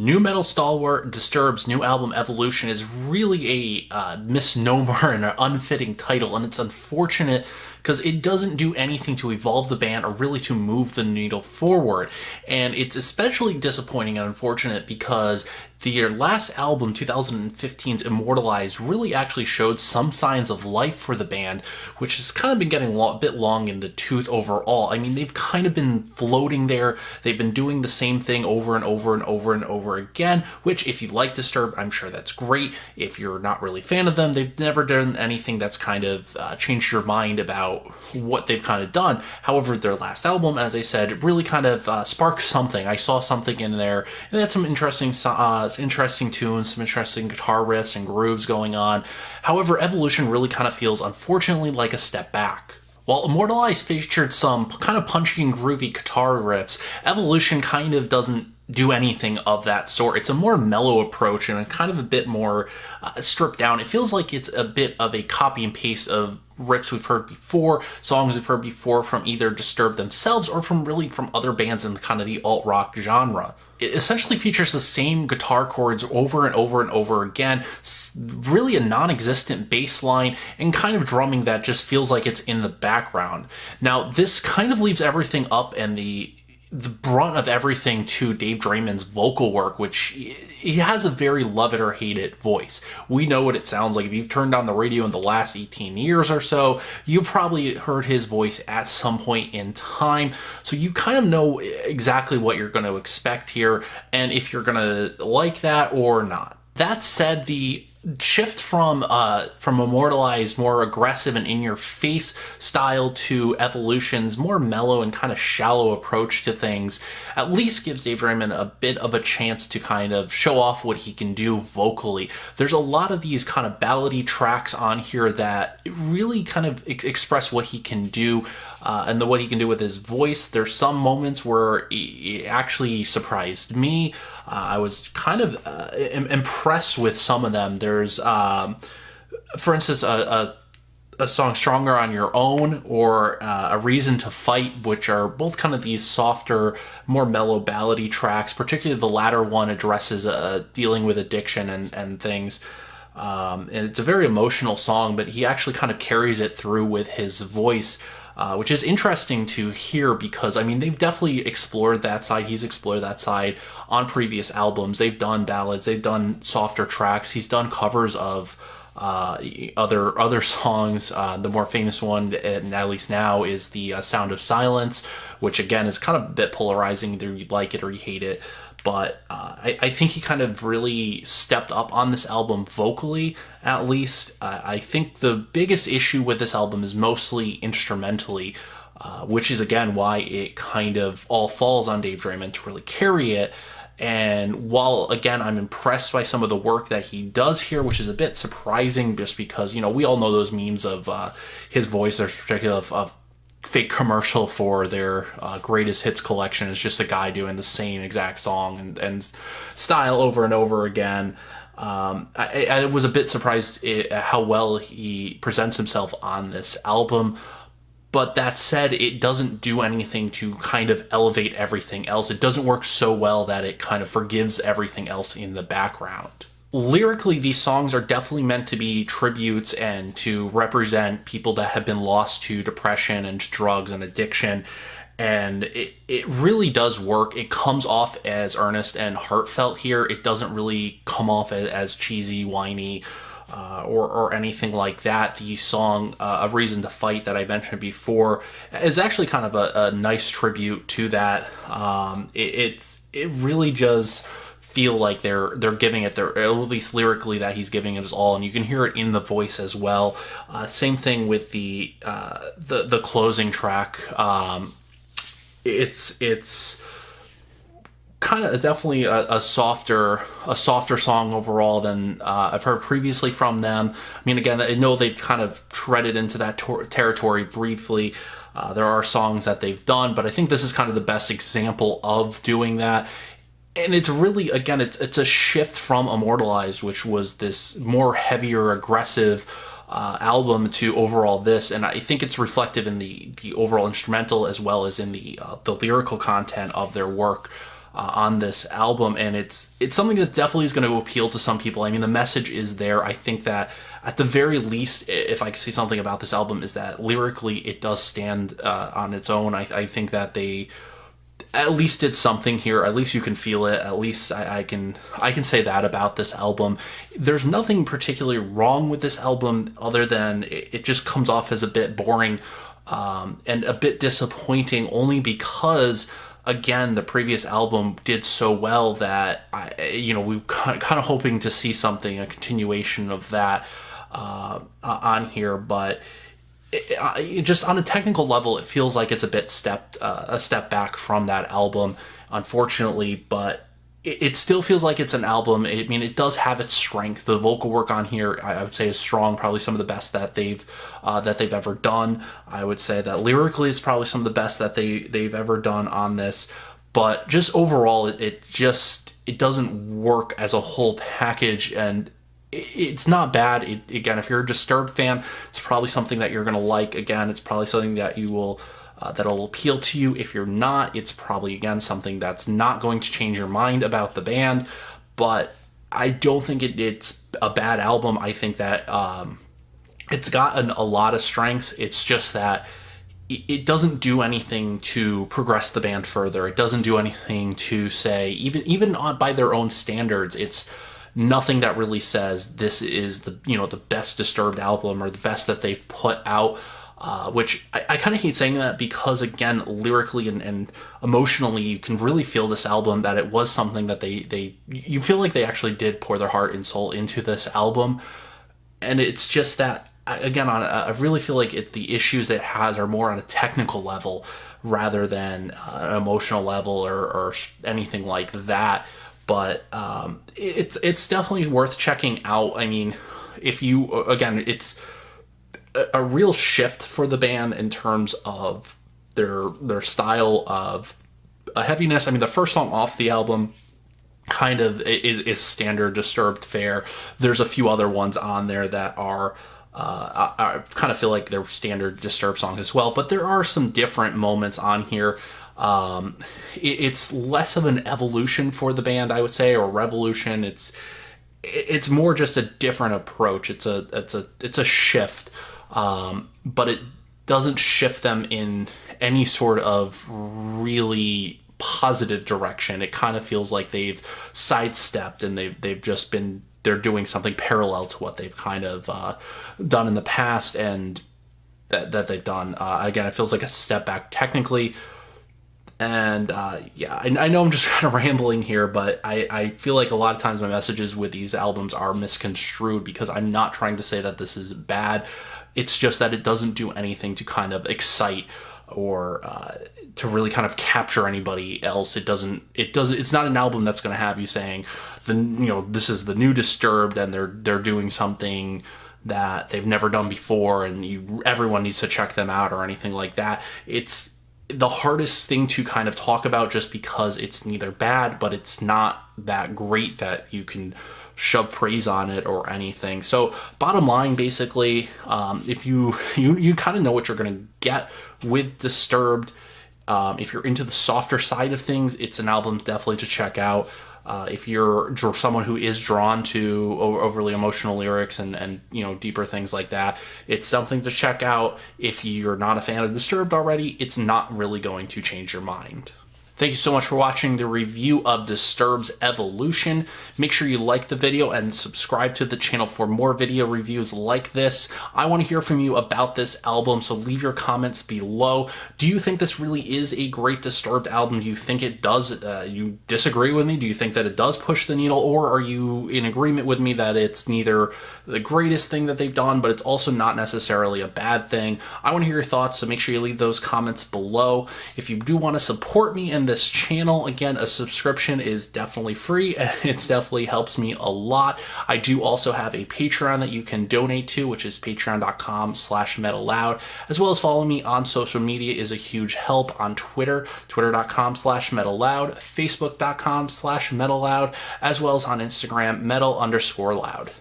Nu metal stalwart Disturbed's new album Evolution is really a misnomer and an unfitting title, and it's unfortunate because it doesn't do anything to evolve the band or really to move the needle forward. And it's especially disappointing and unfortunate because their last album, 2015's Immortalized, really actually showed some signs of life for the band, which has kind of been getting a bit long in the tooth overall. I mean, they've kind of been floating there. They've been doing the same thing over and over and over and over again, which if you like Disturbed, I'm sure that's great. If you're not really a fan of them, they've never done anything that's kind of changed your mind about what they've kind of done. However, their last album, as I said, really kind of sparked something. I saw something in there, and they had some interesting tunes, some interesting guitar riffs and grooves going on. However, Evolution really kind of feels, unfortunately, like a step back. While Immortalized featured some kind of punchy and groovy guitar riffs, Evolution kind of doesn't do anything of that sort. It's a more mellow approach and a kind of a bit more stripped down. It feels like it's a bit of a copy and paste of riffs we've heard before, songs we've heard before from either Disturbed themselves or from other bands in kind of the alt-rock genre. It essentially features the same guitar chords over and over and over again, really a non-existent bass line, and kind of drumming that just feels like it's in the background. Now, this kind of leaves everything up and the brunt of everything to Dave Draymond's vocal work, which he has a very love it or hate it voice. We know what it sounds like. If you've turned on the radio in the last 18 years or so, you've probably heard his voice at some point in time. So you kind of know exactly what you're going to expect here and if you're going to like that or not. That said, the shift from Immortalized more aggressive and in-your-face style to Evolution's more mellow and kind of shallow approach to things at least gives Dave Draymond a bit of a chance to kind of show off what he can do vocally. There's a lot of these kind of ballady tracks on here that really kind of express what he can do and what he can do with his voice. There's some moments where he actually surprised me. I was kind of impressed with some of them. There's, for instance, a song Stronger on Your Own or A Reason to Fight, which are both kind of these softer, more mellow ballady tracks. Particularly the latter one addresses dealing with addiction and things. And it's a very emotional song, but he actually kind of carries it through with his voice. Which is interesting to hear because, I mean, they've definitely explored that side. He's explored that side on previous albums. They've done ballads. They've done softer tracks. He's done covers of other songs. The more famous one, at least now, is the Sound of Silence, which, again, is kind of a bit polarizing. Either you like it or you hate it. But I think he kind of really stepped up on this album vocally, at least. I think the biggest issue with this album is mostly instrumentally, which is, again, why it kind of all falls on Dave Draymond to really carry it. And while, again, I'm impressed by some of the work that he does here, which is a bit surprising just because, you know, we all know those memes of his voice. There's particularly of fake commercial for their greatest hits collection. It's just a guy doing the same exact song and style over and over again. I was a bit surprised at how well he presents himself on this album. But that said, it doesn't do anything to kind of elevate everything else. It doesn't work so well that it kind of forgives everything else in the background. Lyrically, these songs are definitely meant to be tributes and to represent people that have been lost to depression and drugs and addiction. And it really does work. It comes off as earnest and heartfelt here. It doesn't really come off as cheesy, whiny, or anything like that. The song A Reason to Fight that I mentioned before is actually kind of a nice tribute to that. It really just feel like they're giving it their, at least lyrically, that he's giving it his all, and you can hear it in the voice as well. Same thing with the closing track. It's kind of definitely a softer song overall than I've heard previously from them. I mean, again, I know they've kind of treaded into that territory briefly. There are songs that they've done, but I think this is kind of the best example of doing that. And it's really, again, it's a shift from Immortalized, which was this more heavier, aggressive album, to overall this. And I think it's reflective in the overall instrumental as well as in the lyrical content of their work. on this album, and it's something that definitely is going to appeal to some people. I mean, the message is there. I think that at the very least, if I could say something about this album, is that lyrically it does stand on its own. I think that they at least did something here. At least you can feel it. At least I can say that about this album. There's nothing particularly wrong with this album other than it just comes off as a bit boring and a bit disappointing, only because, again, the previous album did so well that we kind of hoping to see something, a continuation of that on here, but just on a technical level, it feels like it's a bit a step back from that album, unfortunately. But it still feels like it's an album. I mean, it does have its strength. The vocal work on here, I would say, is strong. Probably some of the best that they've ever done. I would say that lyrically, it's probably some of the best that they've ever done on this. But just overall, it doesn't work as a whole package, and it's not bad. Again, if you're a Disturbed fan, it's probably something that you're going to like. Again, it's probably something that you will that'll appeal to you. If you're not, it's probably, again, something that's not going to change your mind about the band. But I don't think it's a bad album. I think that it's got a lot of strengths. It's just that it doesn't do anything to progress the band further. It doesn't do anything to say, even by their own standards, it's nothing that really says this is the best Disturbed album or the best that they've put out. Which I kind of hate saying that, because, again, lyrically and emotionally, you can really feel this album that it was something that you feel like they actually did pour their heart and soul into this album. And it's just that, again, I really feel like the issues it has are more on a technical level rather than an emotional level or anything like that. But it's definitely worth checking out. I mean, it's a real shift for the band in terms of their style of heaviness. I mean, the first song off the album kind of is standard Disturbed fare. There's a few other ones on there that are I kind of feel like they're standard Disturbed songs as well, but there are some different moments on here. It's less of an evolution for the band, I would say, or revolution. It's more just a different approach. It's a shift. But it doesn't shift them in any sort of really positive direction. It kind of feels like they've sidestepped and they're doing something parallel to what they've kind of done in the past and that they've done. Again, it feels like a step back technically. And I know I'm just kind of rambling here, but I feel like a lot of times my messages with these albums are misconstrued, because I'm not trying to say that this is bad. It's just that it doesn't do anything to kind of excite or to really kind of capture anybody else. It's not an album that's going to have you saying, this is the new Disturbed and they're doing something that they've never done before and everyone needs to check them out or anything like that. It's the hardest thing to kind of talk about, just because it's neither bad, but it's not that great that you can shove praise on it or anything. So bottom line, basically, if you kind of know what you're going to get with Disturbed. If you're into the softer side of things, it's an album definitely to check out. If you're someone who is drawn to overly emotional lyrics and deeper things like that, it's something to check out. If you're not a fan of Disturbed already, it's not really going to change your mind. Thank you so much for watching the review of Disturbed's Evolution. Make sure you like the video and subscribe to the channel for more video reviews like this. I want to hear from you about this album, so leave your comments below. Do you think this really is a great Disturbed album? Do you think it does? You disagree with me? Do you think that it does push the needle? Or are you in agreement with me that it's neither the greatest thing that they've done, but it's also not necessarily a bad thing? I want to hear your thoughts, so make sure you leave those comments below. If you do want to support me and this channel, again, a subscription is definitely free and it definitely helps me a lot. I do also have a Patreon that you can donate to, which is patreon.com/Metalloud, as well as follow me on social media is a huge help on Twitter, twitter.com/Metalloud, facebook.com/Metalloud, as well as on Instagram, metal_loud.